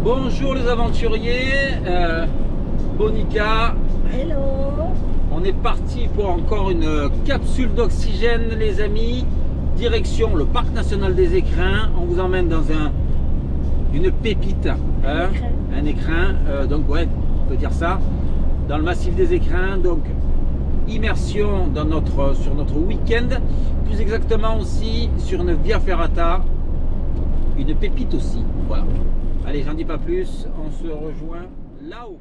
Bonjour les aventuriers, Bonica. Hello. On est parti pour encore une capsule d'oxygène les amis. Direction le parc national des écrins. On vous emmène dans une pépite, un écrin, donc ouais, on peut dire ça, dans le massif des écrins. Donc immersion sur notre week-end, plus exactement aussi sur une via ferrata, une pépite aussi, voilà. Allez, j'en dis pas plus, on se rejoint là-haut.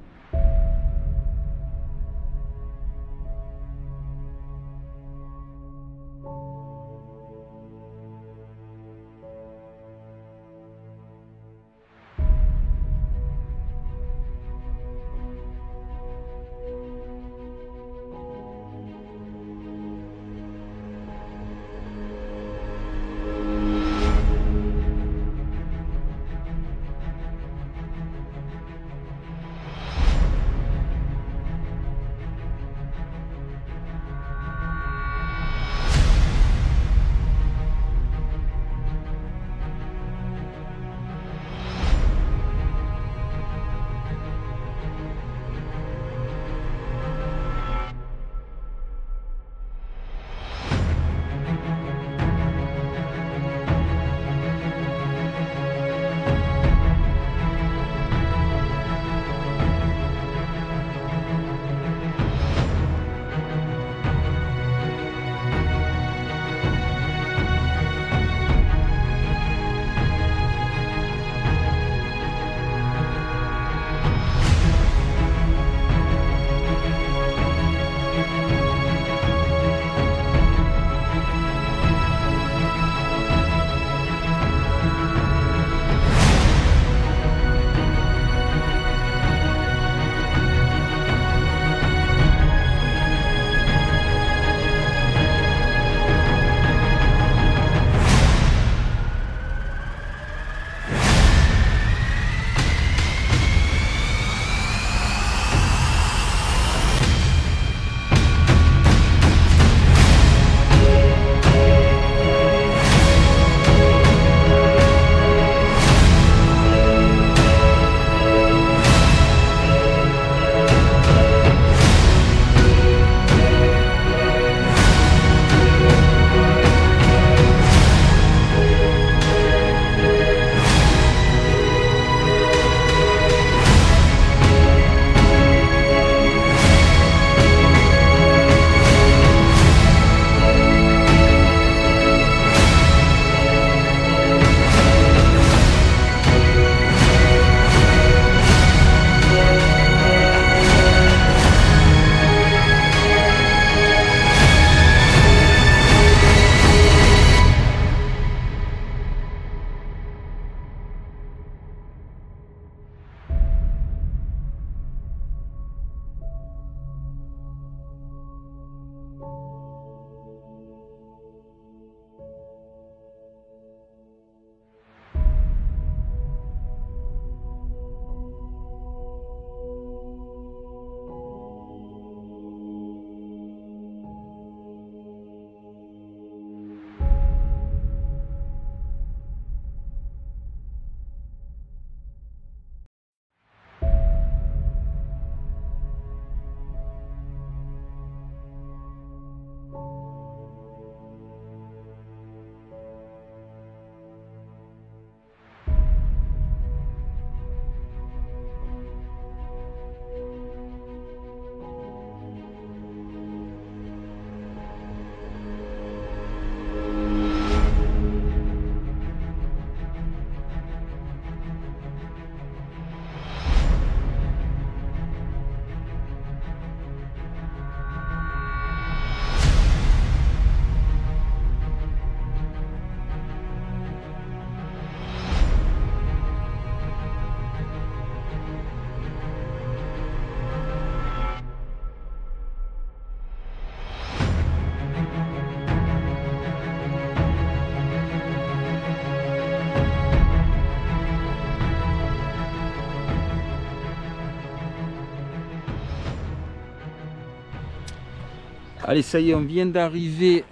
Allez, ça y est, on vient d'arriver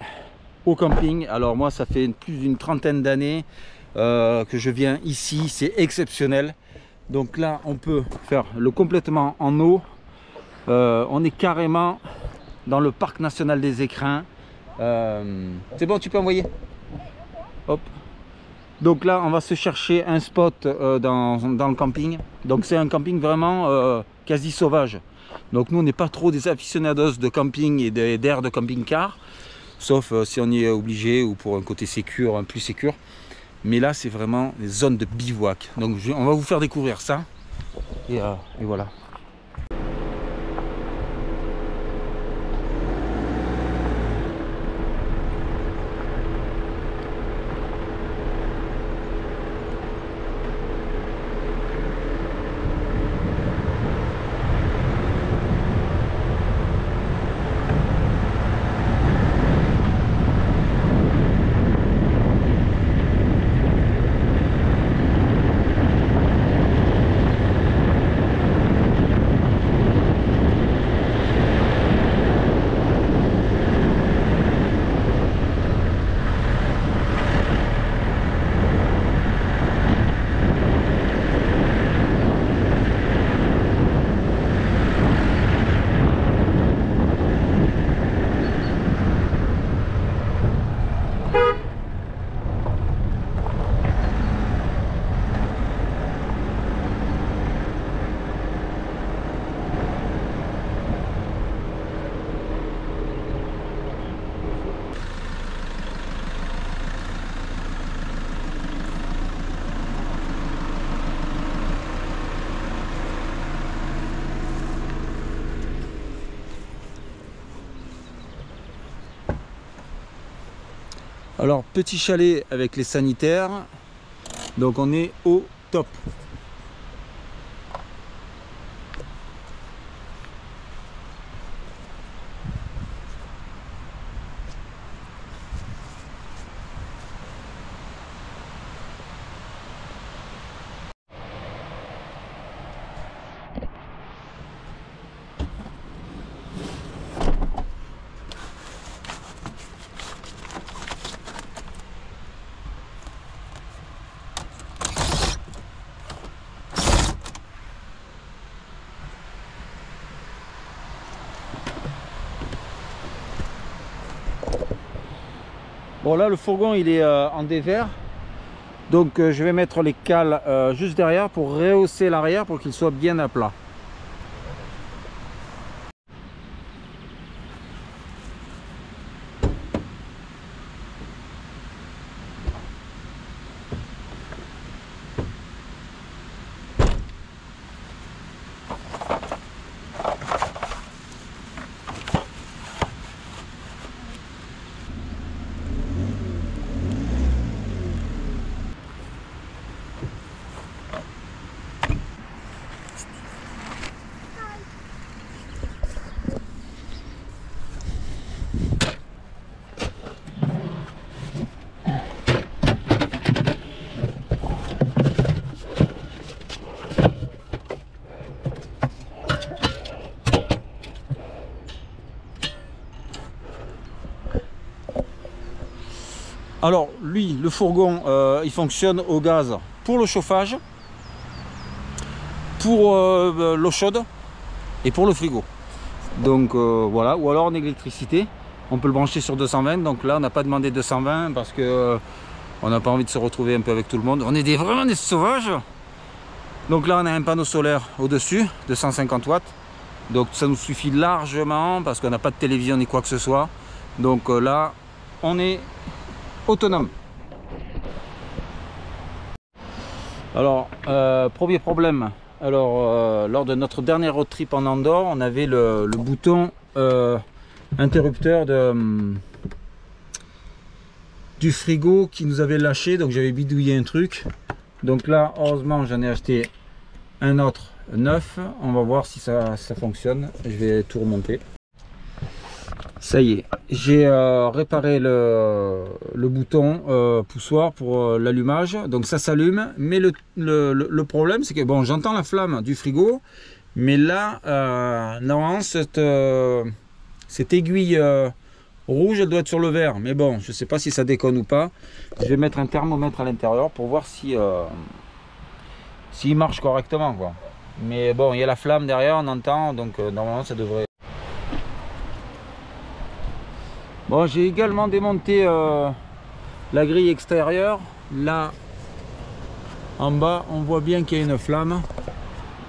au camping. Alors moi, ça fait plus d'une trentaine d'années que je viens ici, c'est exceptionnel. Donc là, on peut faire le complètement en eau. On est carrément dans le parc national des Écrins. C'est bon, tu peux envoyer. Hop. Donc là, on va se chercher un spot dans le camping. Donc c'est un camping vraiment quasi sauvage. Donc nous, on n'est pas trop des aficionados de camping et d'air de camping-car. Sauf si on y est obligé ou pour un côté sécure, un plus sécure. Mais là, c'est vraiment des zones de bivouac. Donc on va vous faire découvrir ça. Et voilà. Alors, petit chalet avec les sanitaires. Donc on est au top. Bon là le fourgon il est en dévers, donc je vais mettre les cales juste derrière pour rehausser l'arrière pour qu'il soit bien à plat. Alors lui, le fourgon, il fonctionne au gaz pour le chauffage, pour l'eau chaude et pour le frigo. Donc voilà, ou alors en électricité, on peut le brancher sur 220. Donc là, on n'a pas demandé 220 parce que on n'a pas envie de se retrouver un peu avec tout le monde. On est vraiment des sauvages. Donc là, on a un panneau solaire au-dessus de 150 watts. Donc ça nous suffit largement parce qu'on n'a pas de télévision ni quoi que ce soit. Donc là, on est autonome. Alors premier problème, alors lors de notre dernier road trip en Andorre, on avait le bouton interrupteur du frigo qui nous avait lâché, donc j'avais bidouillé un truc. Donc là heureusement j'en ai acheté un autre neuf. On va voir si ça fonctionne. Je vais tout remonter. Ça y est, j'ai réparé le bouton poussoir pour l'allumage, donc ça s'allume. Mais le problème c'est que bon, j'entends la flamme du frigo, mais là normalement cette aiguille rouge elle doit être sur le vert, mais bon je sais pas si ça déconne ou pas. Je vais mettre un thermomètre à l'intérieur pour voir si s'il marche correctement quoi. Mais bon, il y a la flamme derrière, on entend, donc normalement ça devrait. Bon, j'ai également démonté la grille extérieure. Là en bas on voit bien qu'il y a une flamme,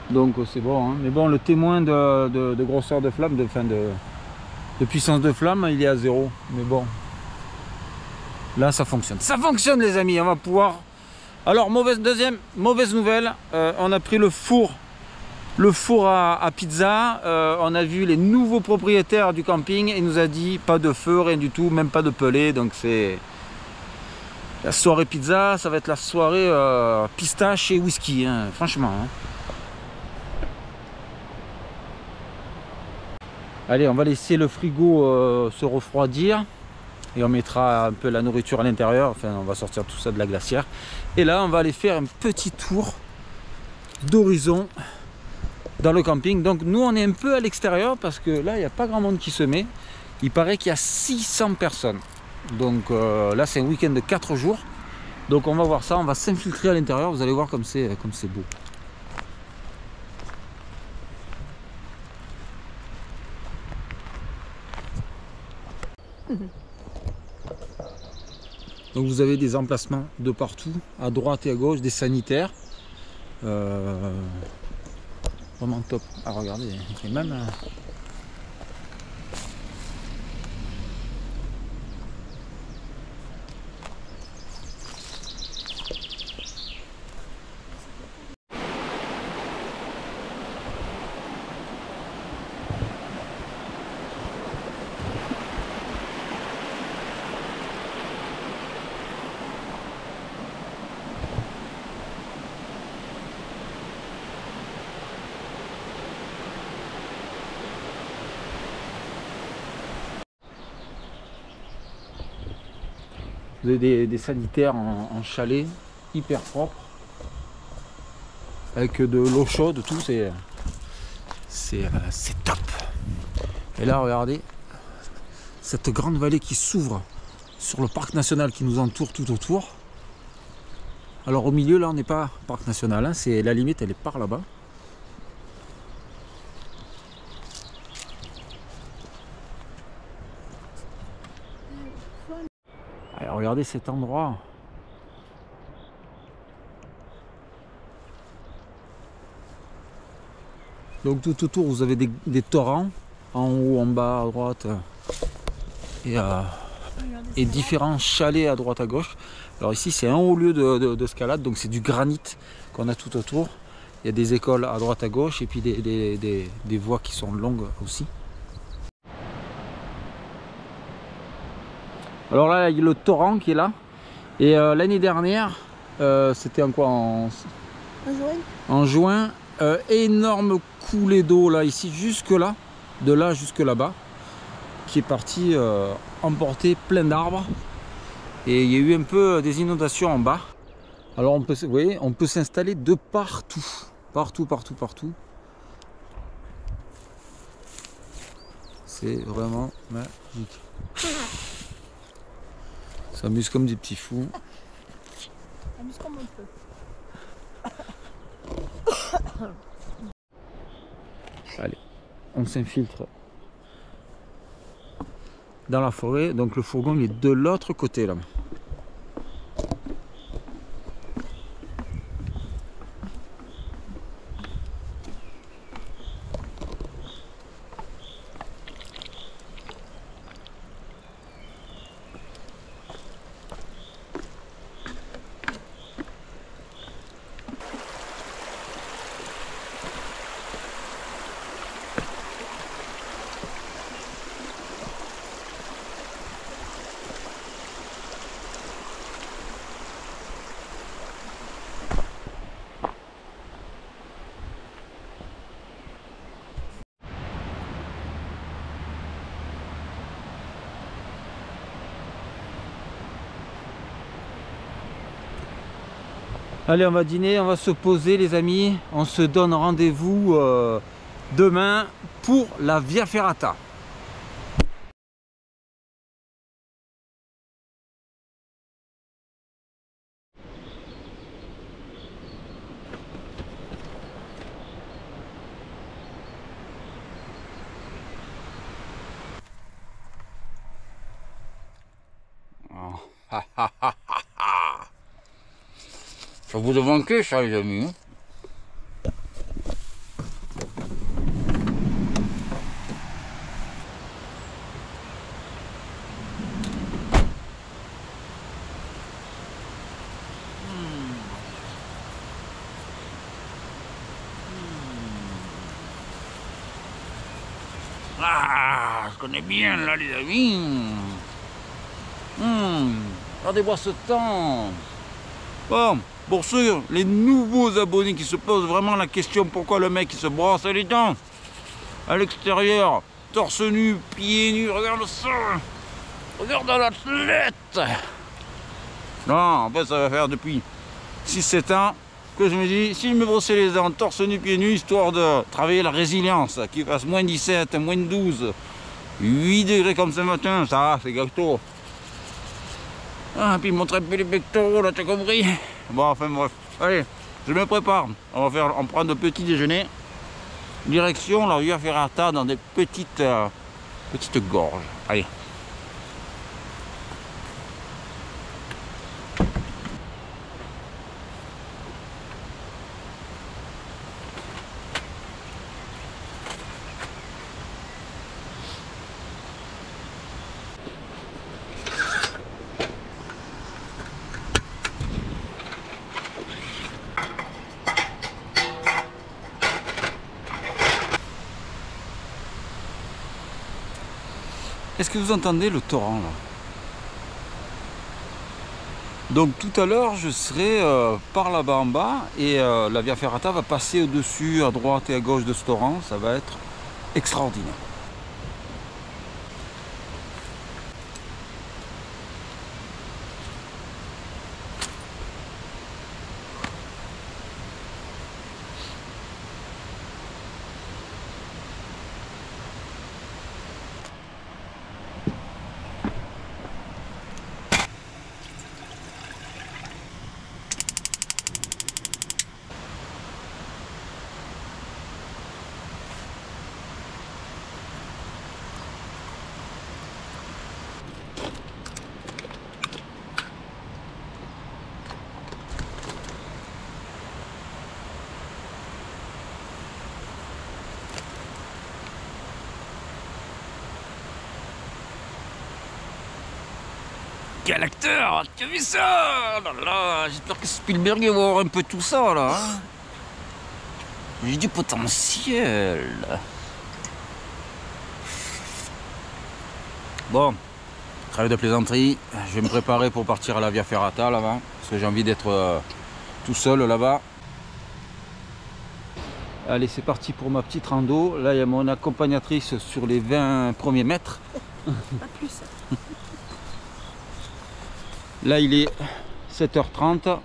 donc c'est bon hein. Mais bon, le témoin de grosseur de flamme, de puissance de flamme, il est à 0. Mais bon, là ça fonctionne, les amis, on va pouvoir. Alors mauvaise nouvelle, on a pris le four à pizza. On a vu les nouveaux propriétaires du camping, il nous a dit pas de feu, rien du tout, même pas de pelé, donc c'est la soirée pizza, ça va être la soirée pistache et whisky hein, franchement hein. Allez, on va laisser le frigo se refroidir et on mettra un peu la nourriture à l'intérieur. Enfin, on va sortir tout ça de la glacière et là on va aller faire un petit tour d'horizon dans le camping. Donc nous on est un peu à l'extérieur parce que là il n'y a pas grand monde qui se met. Il paraît qu'il y a 600 personnes, donc là c'est un week-end de 4 jours, donc on va voir ça, on va s'infiltrer à l'intérieur, vous allez voir comme c'est beau. Donc vous avez des emplacements de partout, à droite et à gauche, des sanitaires. Vraiment top. Ah regardez, et même vous avez des sanitaires en chalet, hyper propres, avec de l'eau chaude, tout, c'est top. Et là, regardez, cette grande vallée qui s'ouvre sur le parc national qui nous entoure tout autour. Alors au milieu, là, on n'est pas parc national, hein, c'est la limite, elle est par là-bas. Alors, regardez cet endroit. Donc tout autour vous avez des torrents, en haut, en bas, à droite, et différents chalets à droite à gauche. Alors ici c'est un haut lieu de escalade, donc c'est du granit qu'on a tout autour. Il y a des écoles à droite à gauche et puis des voies qui sont longues aussi. Alors là il y a le torrent qui est là. Et l'année dernière, c'était en quoi, en juin, énorme coulée d'eau là, ici jusque là, de là jusque là-bas, qui est parti emporter plein d'arbres. Et il y a eu un peu des inondations en bas. Alors on peut, vous voyez, on peut s'installer de partout, partout. C'est vraiment magique. On s'amuse comme des petits fous. Amuse comme on peut. Allez, on s'infiltre dans la forêt. Donc le fourgon il est de l'autre côté là. Allez, on va dîner, on va se poser les amis. On se donne rendez-vous demain pour la Via Ferrata. Ça vous a manqué ça les amis. Ah, je connais bien là les amis. Regardez-moi ce temps. Bon, pour ceux, les nouveaux abonnés qui se posent vraiment la question pourquoi le mec il se brosse les dents à l'extérieur, torse nu, pieds nus, regarde ça. Regarde l'athlète. Non, en fait ça va faire depuis 6-7 ans que je me dis, si je me brossais les dents torse nu, pieds nus, histoire de travailler la résilience, qu'il fasse moins 17, moins 12, 8 degrés comme ce matin, ça va, c'est gâteau. Ah, puis montrer un peu les pectoraux, là, t'as compris? Bon, enfin bref, allez, je me prépare. On prend de petit déjeuner. Direction la Via Ferrata dans des petites gorges. Allez. Est-ce que vous entendez le torrent là? Donc tout à l'heure je serai par là-bas en bas et la Via Ferrata va passer au-dessus, à droite et à gauche de ce torrent. Ça va être extraordinaire. Quel acteur! Tu as vu ça? Oh là là, j'espère que Spielberg va voir un peu tout ça là. Hein. J'ai du potentiel. Bon, trêve de plaisanterie. Je vais me préparer pour partir à la Via Ferrata là-bas. Parce que j'ai envie d'être tout seul là-bas. Allez, c'est parti pour ma petite rando. Là, il y a mon accompagnatrice sur les 20 premiers mètres. Pas plus. Là il est 7h30,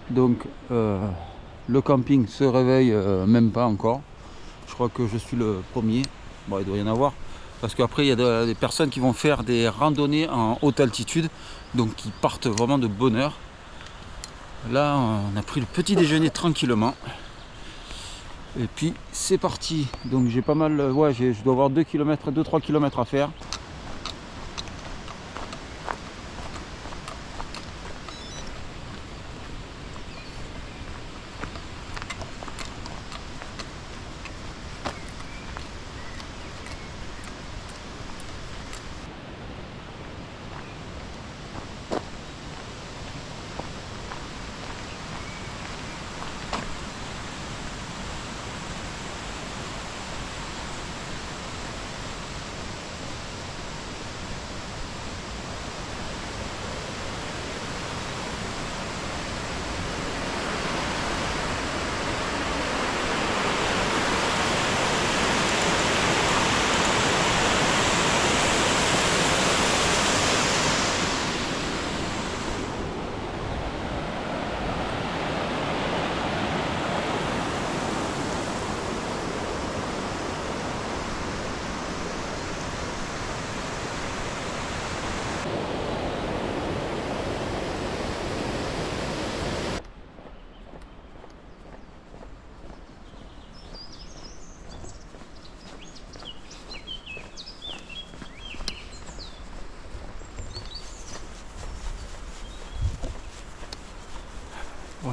donc le camping se réveille même pas encore. Je crois que je suis le premier. Bon, il doit y en avoir, parce qu'après il y a des personnes qui vont faire des randonnées en haute altitude, donc qui partent vraiment de bonne heure. Là on a pris le petit déjeuner tranquillement. Et puis c'est parti. Donc j'ai pas mal, ouais, je dois avoir 2-3 km à faire.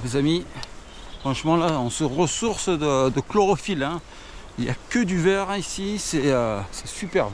les amis, franchement là on se ressource de chlorophylle, hein. Il n'y a que du vert ici, c'est superbe.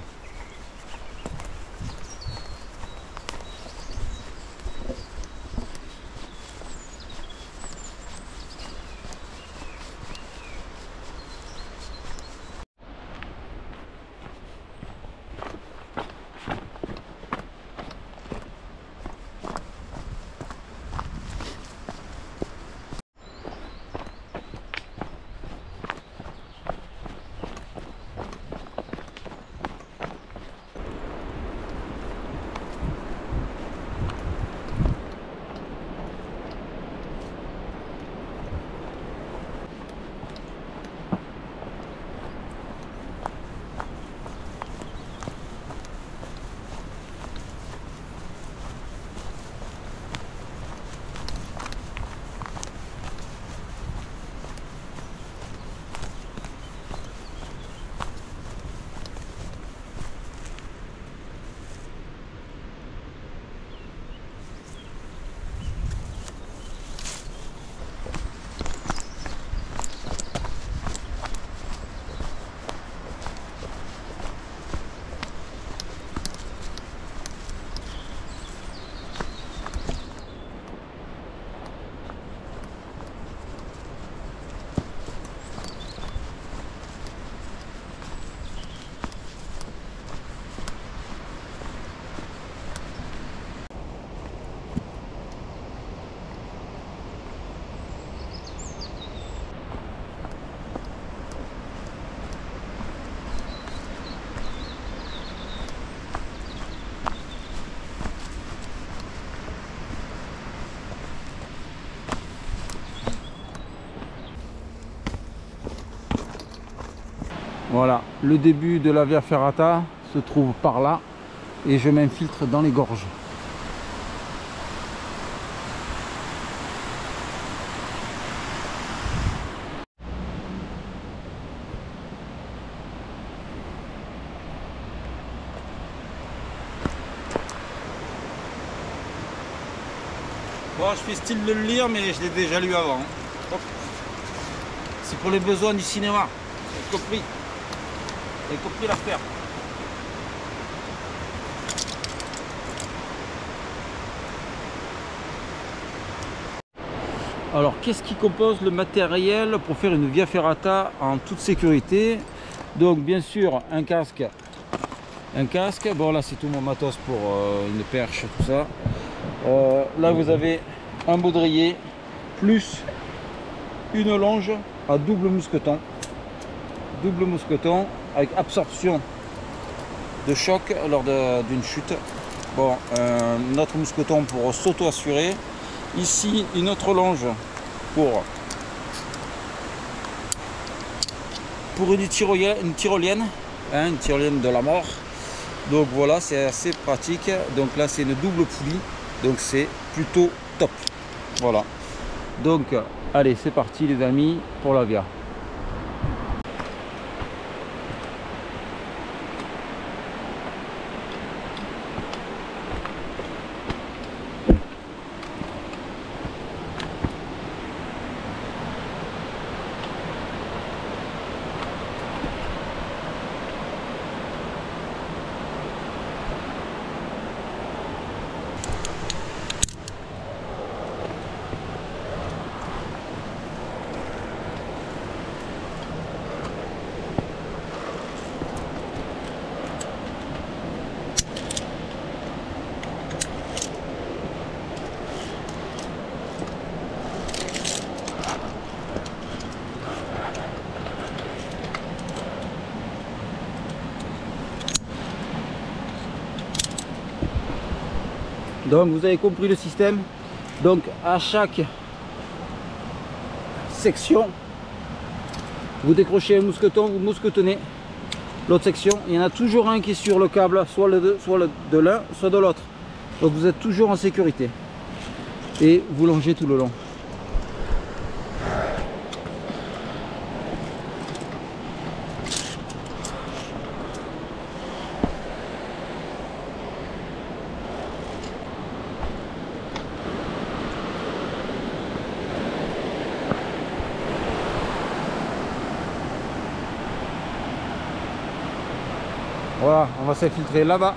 Voilà, le début de la Via Ferrata se trouve par là et je m'infiltre dans les gorges. Bon, je fais style de le lire, mais je l'ai déjà lu avant. C'est pour les besoins du cinéma, j'ai compris. J'ai compris l'affaire. Alors, qu'est-ce qui compose le matériel pour faire une Via Ferrata en toute sécurité? Donc, bien sûr, un casque. Bon, là, c'est tout mon matos pour une perche, tout ça. Là, vous avez un baudrier plus une longe à double mousqueton. Double mousqueton avec absorption de choc lors d'une chute. Bon, notre mousqueton pour s'auto-assurer. Ici, une autre longe pour une tyrolienne, hein, une tyrolienne de la mort. Donc voilà, c'est assez pratique. Donc là, c'est une double poulie, donc c'est plutôt top. Voilà. Donc, allez, c'est parti les amis pour la Via. Donc vous avez compris le système. Donc à chaque section, vous décrochez un mousqueton, vous mousquetonnez l'autre section. Il y en a toujours un qui est sur le câble, soit de l'un, soit de l'autre. Donc vous êtes toujours en sécurité. Et vous longez tout le long. Voilà, on va s'infiltrer là-bas.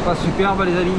Pas superbe les amis.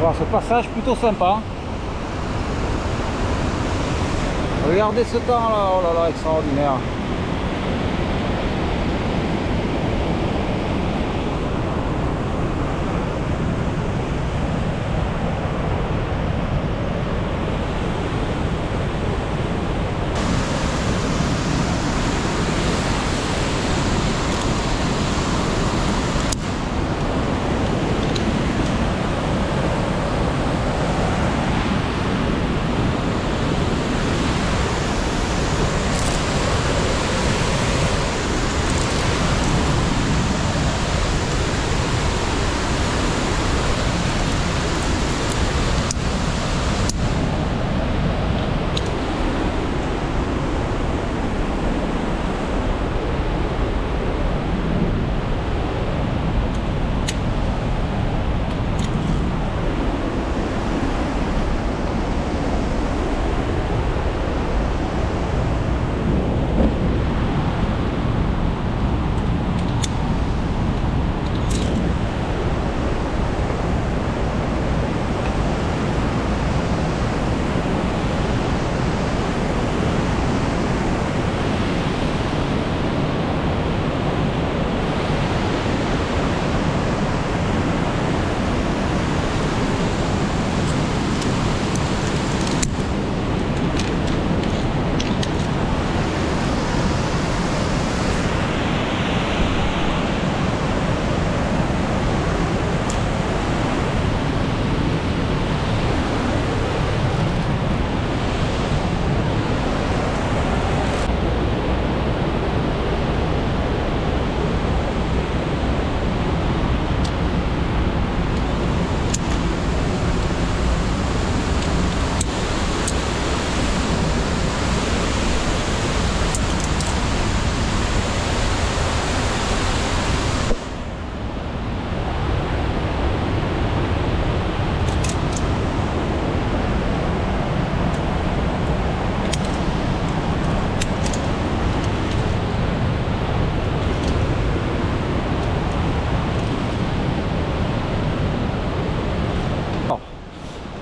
Voilà, ce passage plutôt sympa. Regardez ce temps là, oh là là, extraordinaire.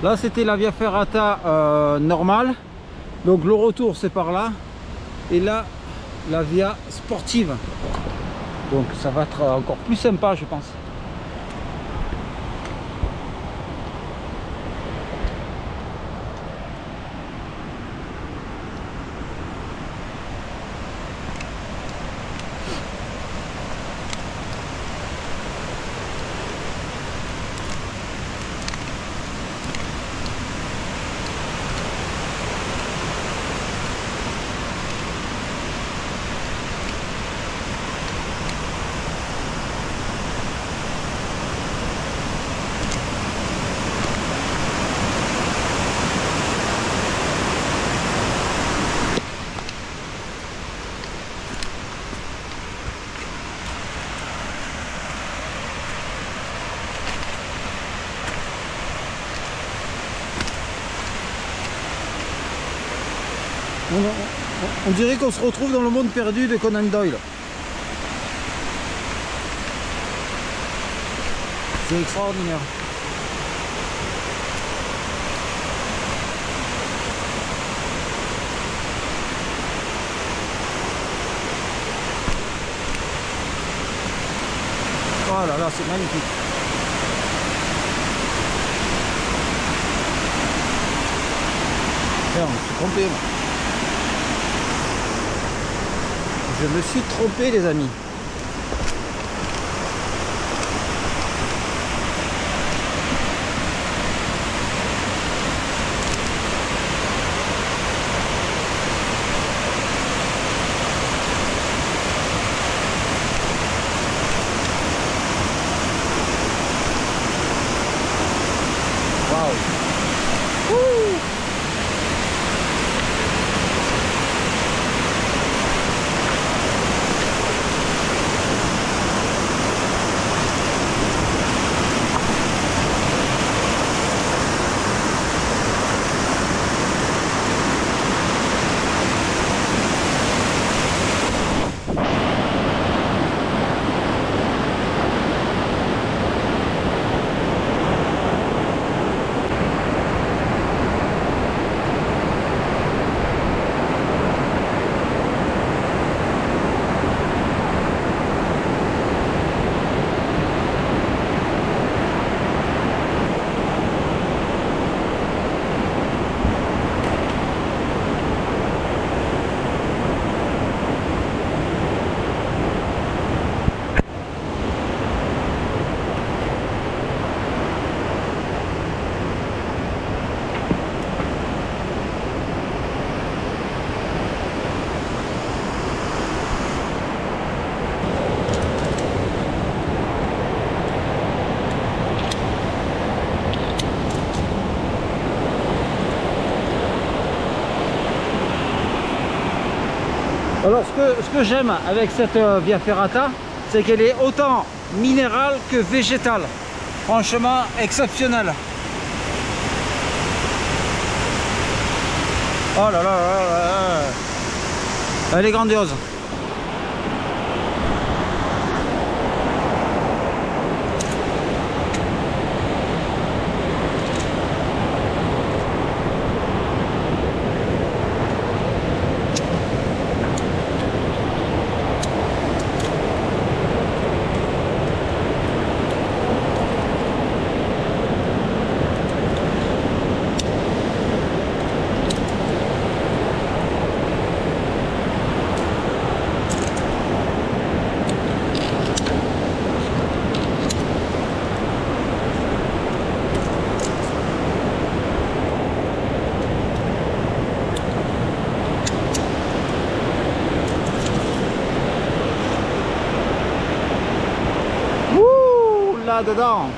Là c'était la Via Ferrata normale, donc le retour c'est par là, et là la Via sportive, donc ça va être encore plus sympa je pense. On dirait qu'on se retrouve dans le monde perdu de Conan Doyle. C'est extraordinaire. Oh là là, c'est magnifique. Tiens, je me suis trompé moi. Je me suis trompé les amis. Waouh. Ouh. Alors ce que j'aime avec cette Via Ferrata, c'est qu'elle est autant minérale que végétale. Franchement exceptionnelle. Oh là là là là. Elle est grandiose. Dedans.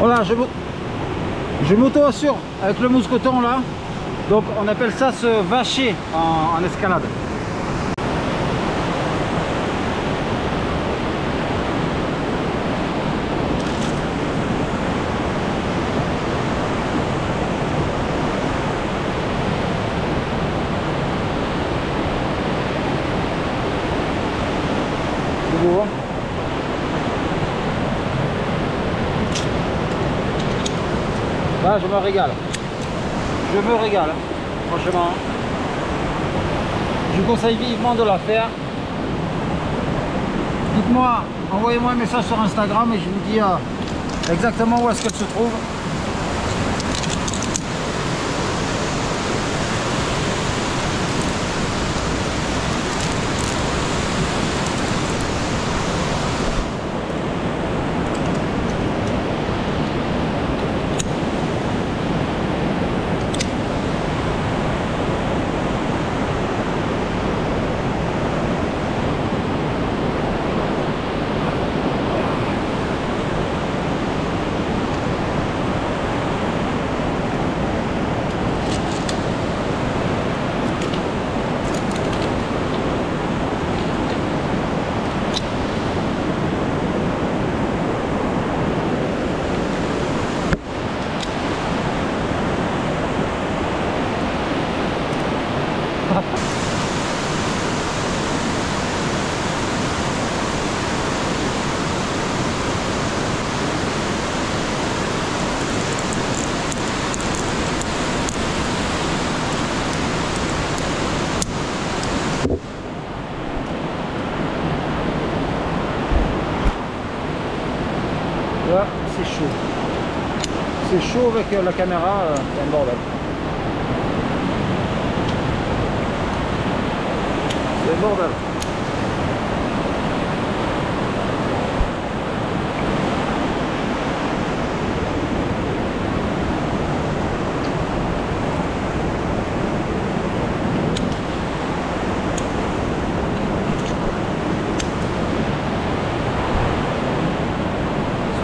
Voilà, je m'auto-assure avec le mousqueton là. Donc on appelle ça se vacher en escalade. C'est beau, hein? Là, je me régale. Je me régale, franchement. Je vous conseille vivement de la faire. Dites-moi, envoyez-moi un message sur Instagram et je vous dis exactement où est-ce qu'elle se trouve. Là, c'est chaud. C'est chaud avec la caméra, c'est un bordel. C'est un bordel.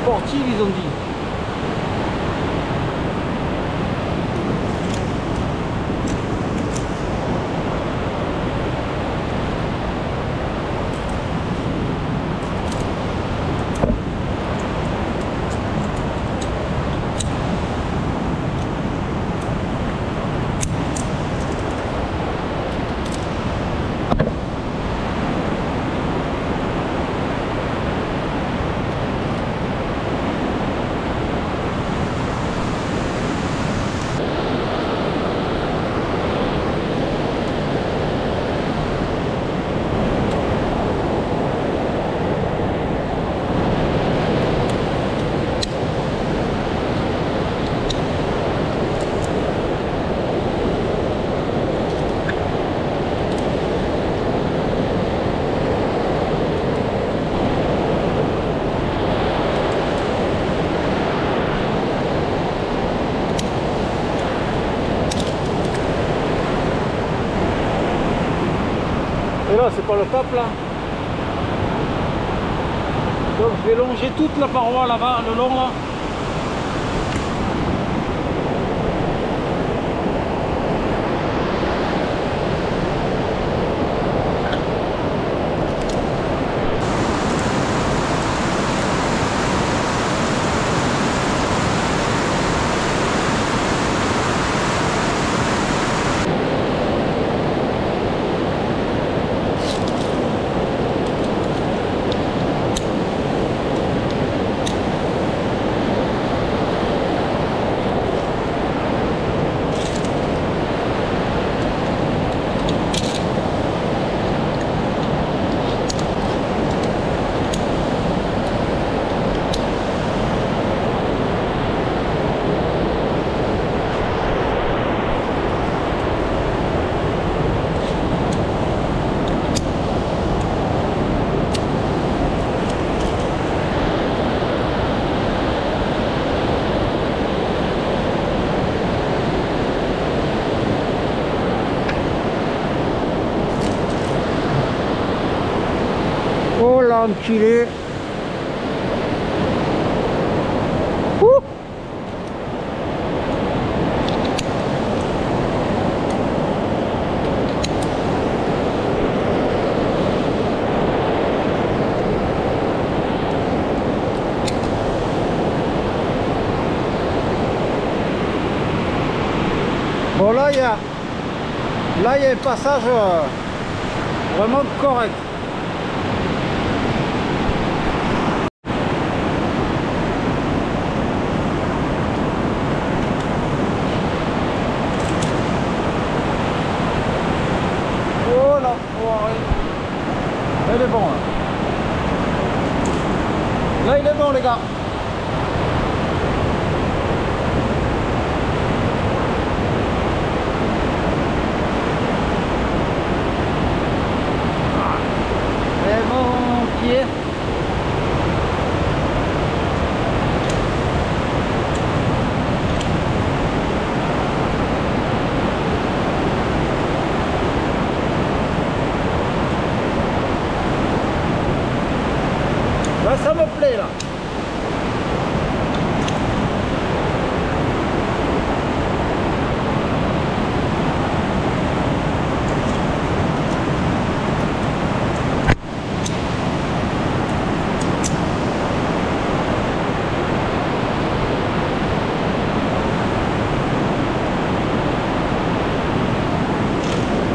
Sportive, ils ont dit. pas le cap là. Donc je vais longer toute la paroi là-bas, le long là. Oh l'enculé. Ouh. Bon là il y a un passage vraiment correct. Oh l'enfoiré. Là il est bon là. Là il est bon les gars. Et mon pied. Là ça me plaît là.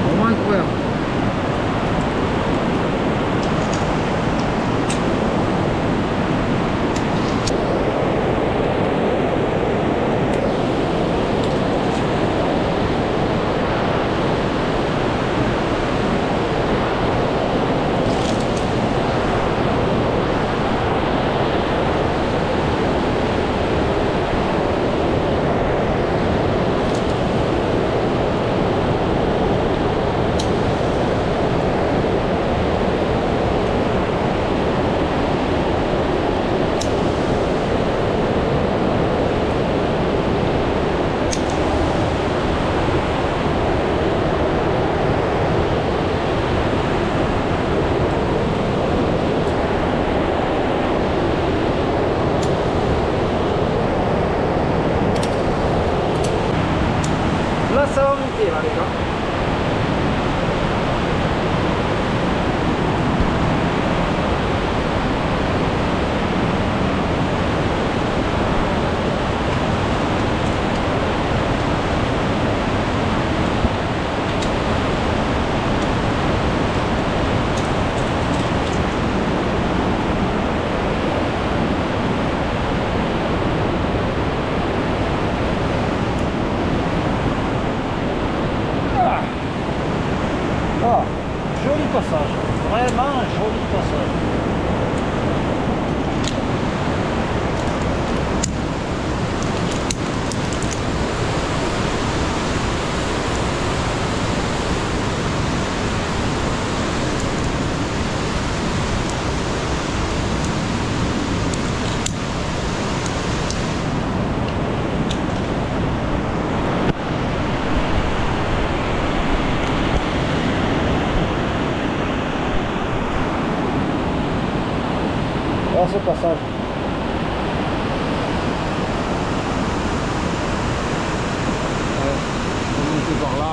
Vraiment incroyable. dans ce passage. Ouais, on va monter par là.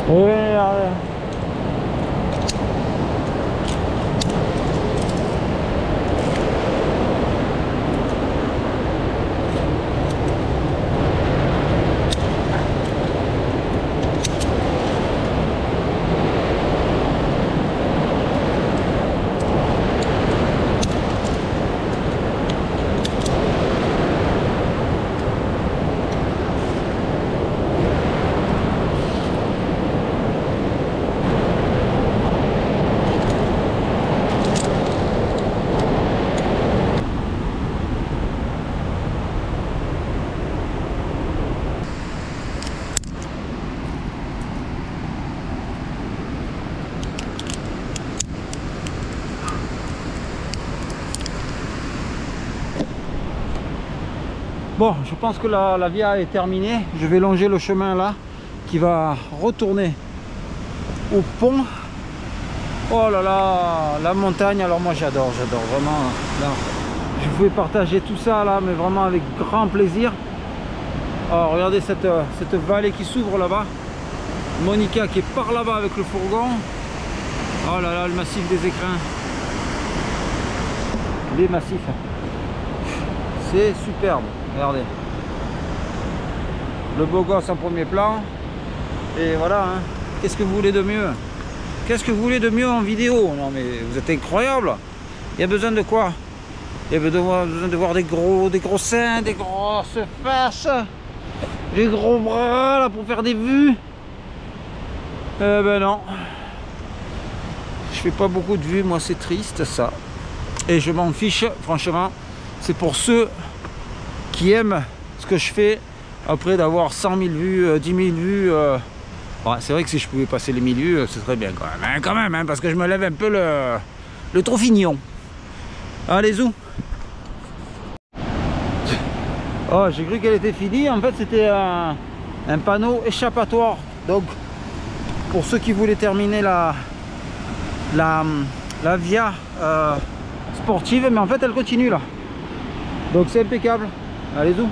Oui, regardez. Bon, je pense que la via est terminée. Je vais longer le chemin là qui va retourner au pont. Oh là là, la montagne, alors moi j'adore vraiment. Là, je pouvais partager tout ça là, mais vraiment avec grand plaisir. Alors regardez cette vallée qui s'ouvre là-bas. Monica qui est par là-bas avec le fourgon. Oh là là, le massif des écrins. Les massifs. C'est superbe, regardez. Le beau gosse en premier plan. Et voilà, hein. Qu'est-ce que vous voulez de mieux? Qu'est-ce que vous voulez de mieux en vidéo? Non mais vous êtes incroyable. Il y a besoin de quoi? Il y a besoin de voir des gros seins, des grosses fesses, des gros bras là pour faire des vues. Eh ben non. Je fais pas beaucoup de vues, moi c'est triste ça. Et je m'en fiche, franchement. C'est pour ceux qui aiment ce que je fais après d'avoir 100 000 vues, 10 000 vues. Ouais, c'est vrai que si je pouvais passer les 1000 vues, ce serait bien quand même, hein, parce que je me lève un peu le trophignon. Allez, zou. Oh, j'ai cru qu'elle était finie. En fait, c'était un panneau échappatoire. Donc, pour ceux qui voulaient terminer la via sportive, mais en fait, elle continue là. Donc, c'est impeccable. Allez, zou.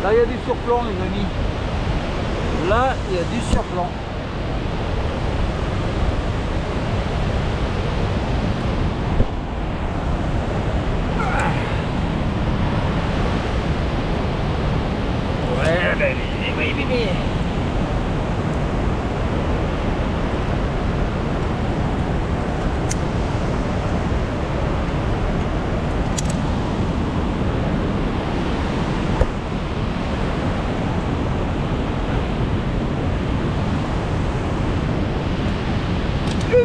Là, il y a du surplomb, les amis. Là, il y a du surplomb. Ouais, bébé.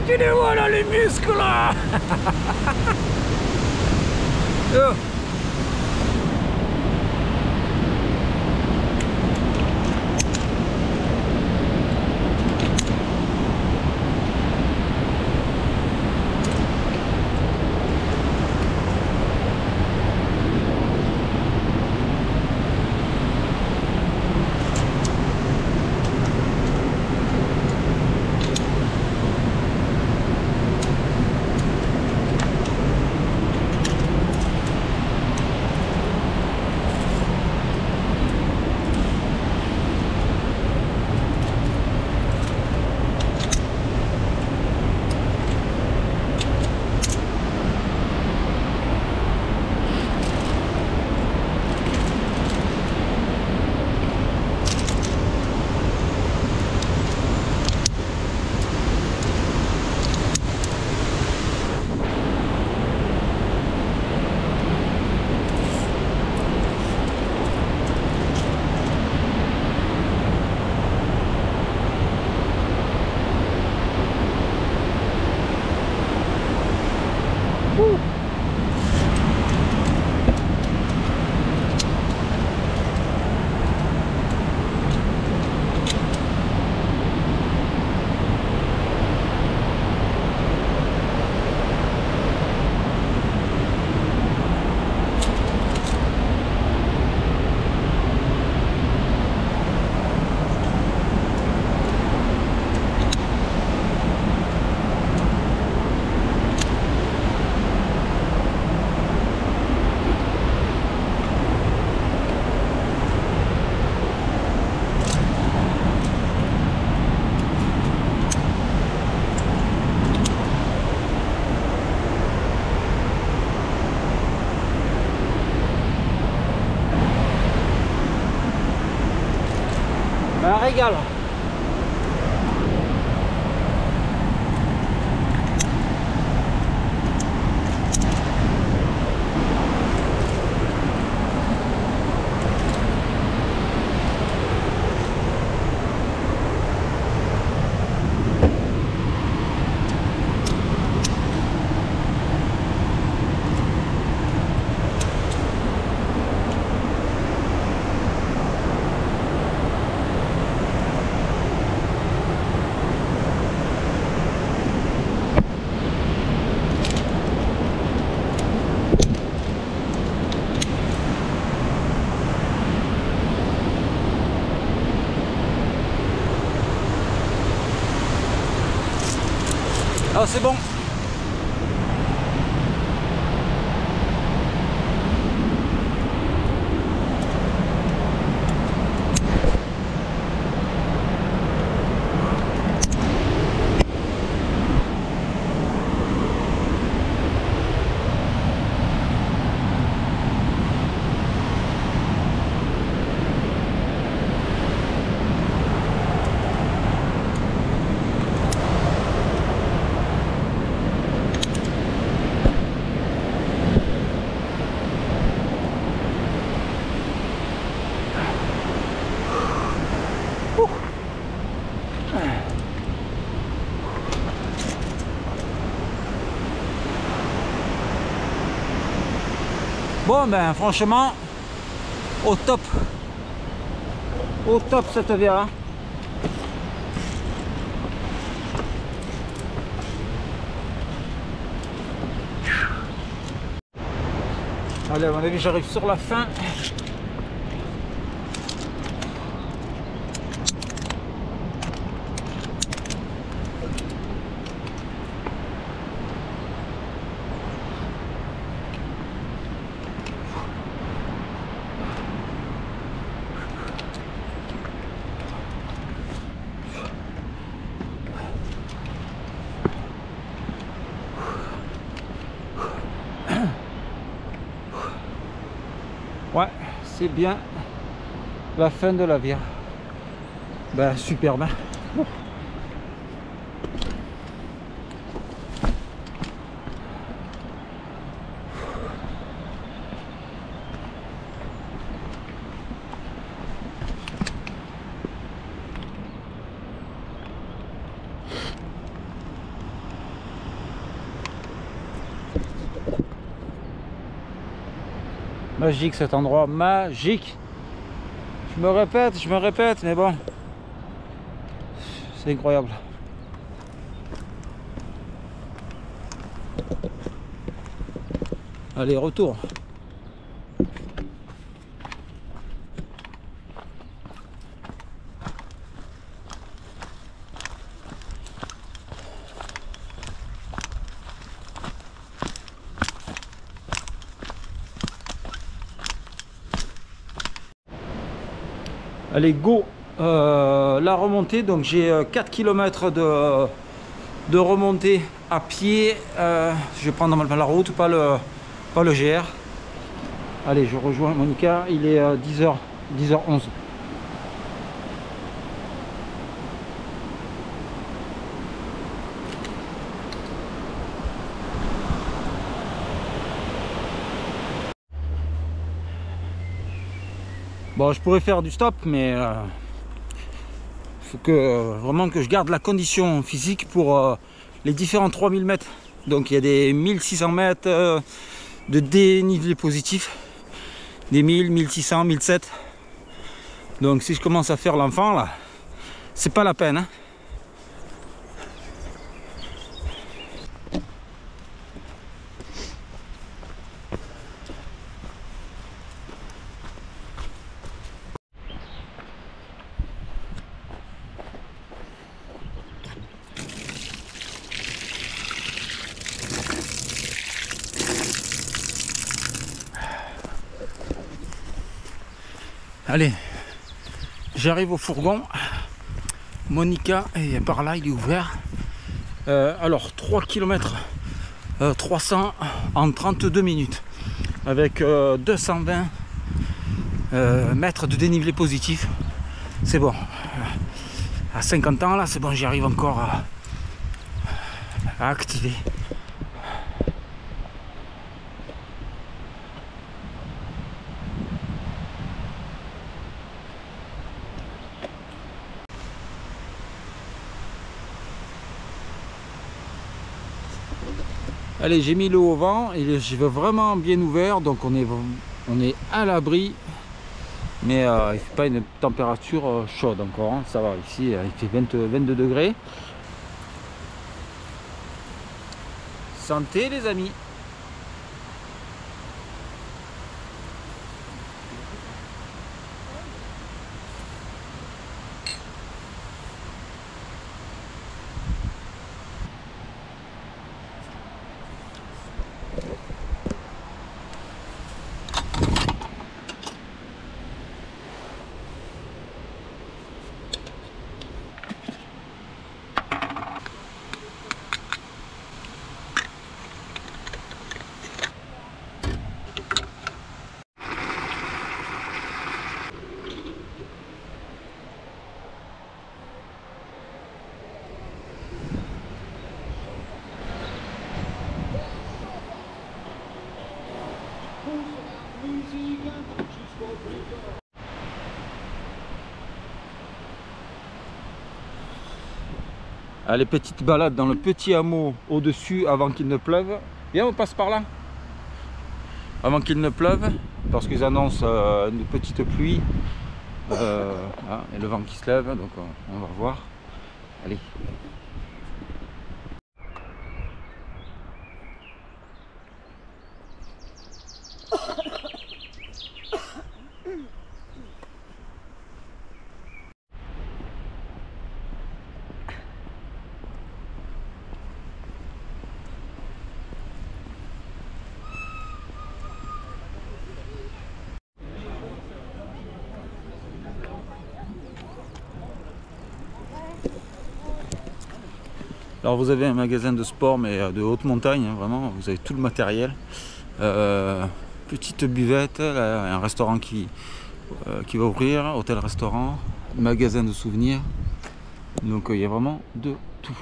Tu les vois là, les muscles là. Oh. Un régal. Ah, c'est bon. Bon ben franchement au top cette Véra. Allez, à mon avis j'arrive sur la fin. c'est bien la fin de la vire. Ben superbe, hein. Magique cet endroit, magique. Je me répète, mais bon, c'est incroyable. Allez, retour. Allez, go. La remontée, donc j'ai 4 km de remontée à pied. Je vais prendre la route, pas le GR. Allez, je rejoins Monica, il est 10h11. Bon, je pourrais faire du stop, mais faut que vraiment que je garde la condition physique pour les différents 3000 mètres. Donc il y a des 1600 mètres de dénivelé positif, des 1000, 1600, 1700. Donc si je commence à faire l'enfant là, c'est pas la peine, hein. Allez, j'arrive au fourgon. Monica est par là, il est ouvert. Alors 3 km 300 en 32 minutes avec 220 mètres de dénivelé positif. C'est bon. À 50 ans là, c'est bon, j'y arrive encore à activer. Allez, j'ai mis le haut vent et je vais vraiment bien ouvert, donc on est à l'abri, mais il ne fait pas une température chaude encore, hein. Ça va, ici il fait 22 degrés. Santé les amis. Allez, petite balade dans le petit hameau au-dessus avant qu'il ne pleuve. Viens, on passe par là. Avant qu'il ne pleuve, parce qu'ils annoncent une petite pluie. Et le vent qui se lève, donc on va voir. Allez. Alors vous avez un magasin de sport mais de haute montagne, hein, vraiment, vous avez tout le matériel petite buvette, là, un restaurant qui va ouvrir, hôtel-restaurant, magasin de souvenirs. Donc il y a vraiment de tout.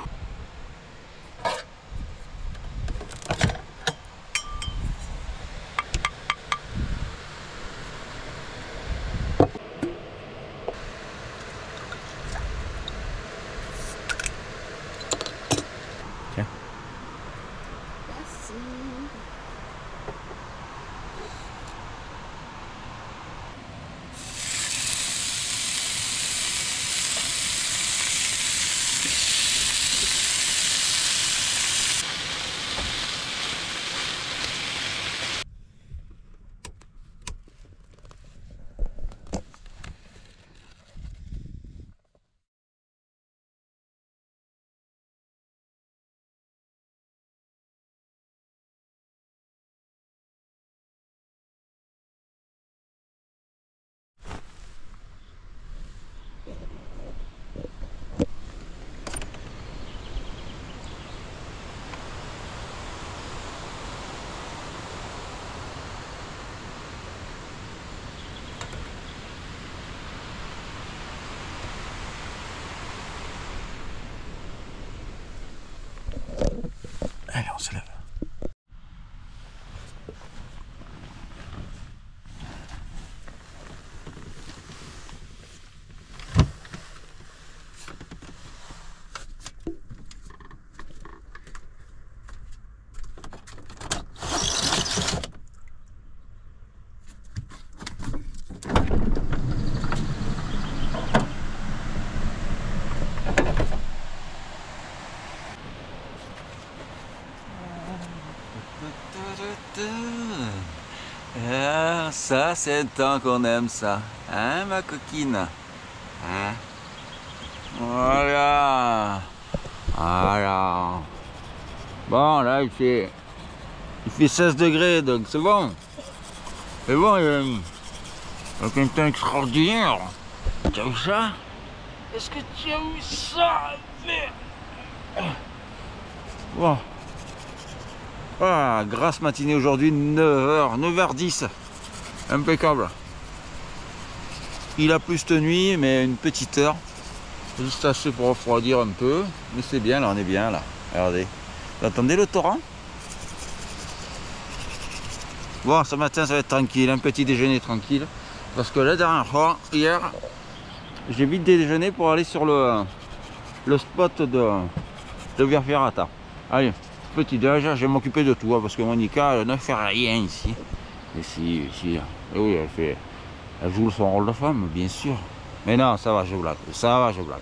Tiens. Merci. Allez, on se lève. Ah, ça, c'est un temps qu'on aime ça. Hein, ma coquine? Hein? Voilà. Voilà. Bon, là, il fait 16 degrés, donc c'est bon. C'est bon, donc un temps extraordinaire. Tu as vu ça? Est-ce que tu as vu ça? Bon. Ah, grasse matinée aujourd'hui, 9h10. Impeccable. Il a plu cette nuit, mais une petite heure. Juste assez pour refroidir un peu. Mais c'est bien, là, on est bien, là. Regardez. Vous entendez le torrent? Bon, ce matin, ça va être tranquille. Un petit déjeuner tranquille. Parce que la dernière fois, hier, j'ai vite déjeuné pour aller sur le spot de Via-Ferrata. Allez. Petit déj, je vais m'occuper de tout, hein, parce que Monica elle ne fait rien ici. Ici, oui, elle joue son rôle de femme, bien sûr. Mais non, ça va, je blague. Ça va, je blague.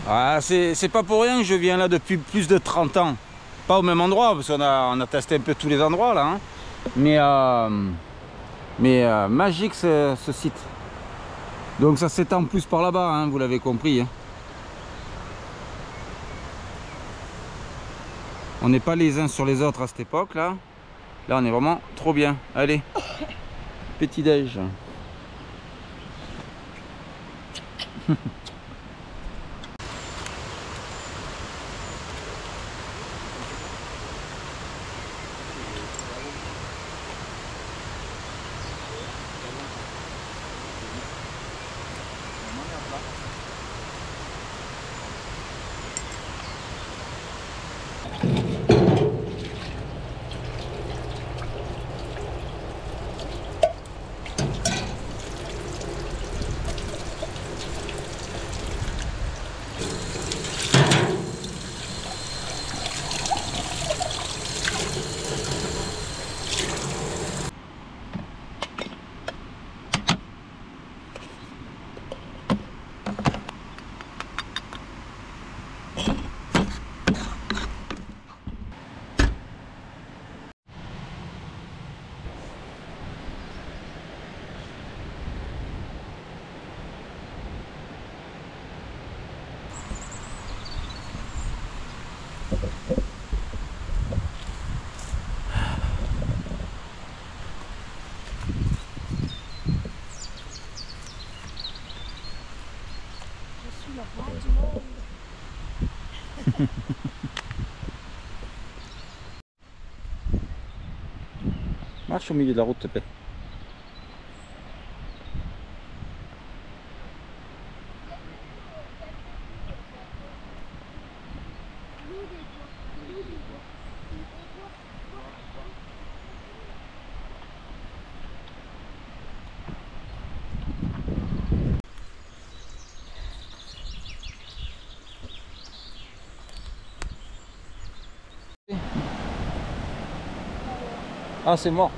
Ah, c'est pas pour rien que je viens là depuis plus de 30 ans. Pas au même endroit, parce qu'on a testé un peu tous les endroits là. Hein. Mais magique ce site. Donc ça s'étend plus par là-bas, hein, vous l'avez compris. Hein. On n'est pas les uns sur les autres à cette époque là. Là on est vraiment trop bien. Allez, petit déj. Je suis le roi du monde. Marche au milieu de la route, s'il te plaît. Ah, c'est mort.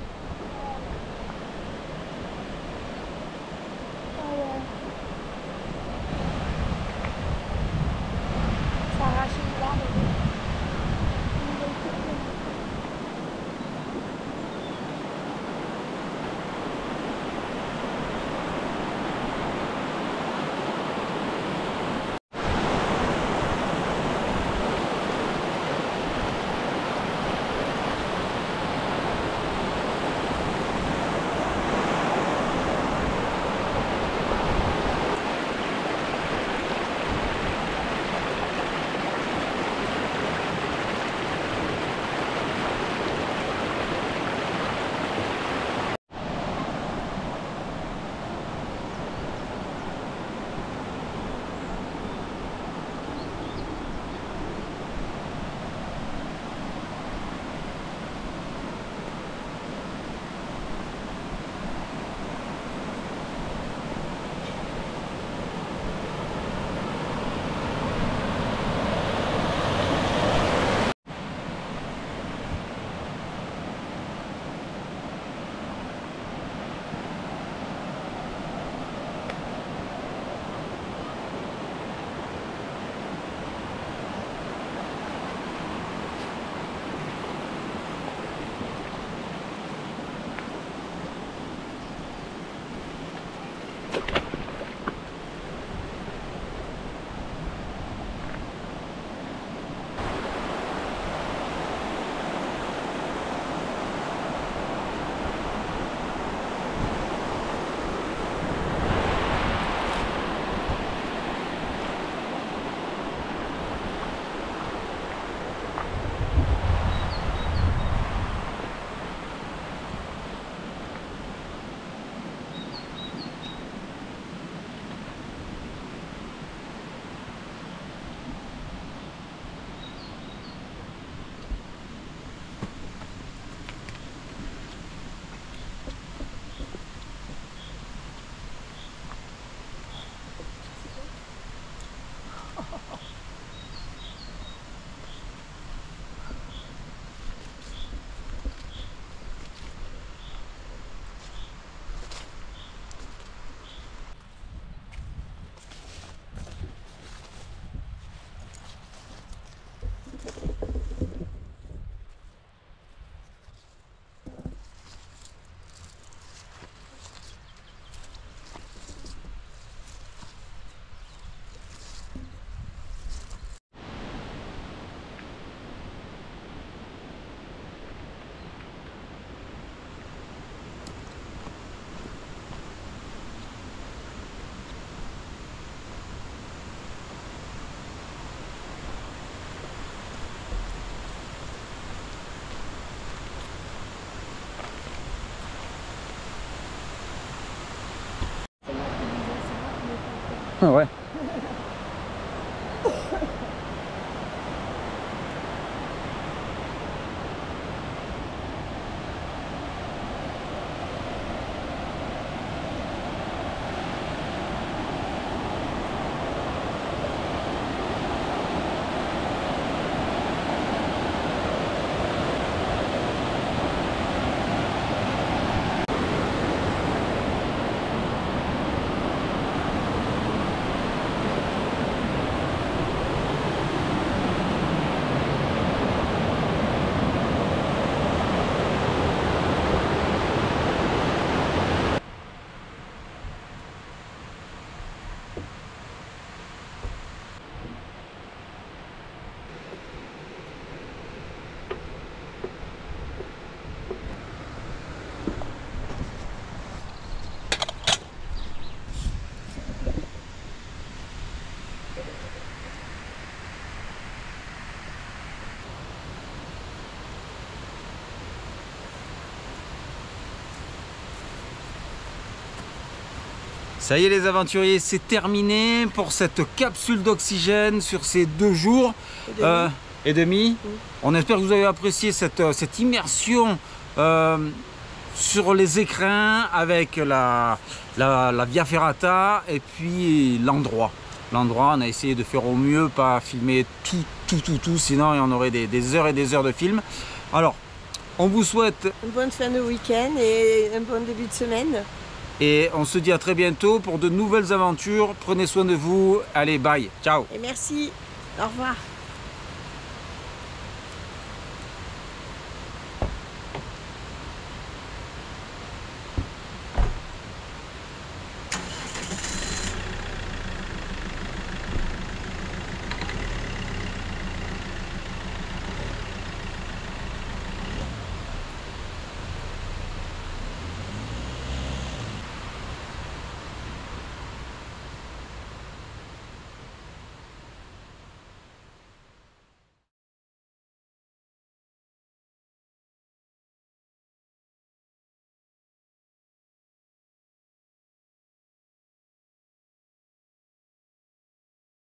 Ça a arraché l'arbre. Ouais. Ça y est les aventuriers, c'est terminé pour cette capsule d'oxygène sur ces 2 jours et demi. On espère que vous avez apprécié cette immersion sur les écrins avec la Via Ferrata et puis l'endroit. L'endroit, on a essayé de faire au mieux, pas filmer tout, sinon il y en aurait des heures et des heures de film. Alors, on vous souhaite une bonne fin de week-end et un bon début de semaine. Et on se dit à très bientôt pour de nouvelles aventures. Prenez soin de vous. Allez, bye. Ciao. Et merci. Au revoir.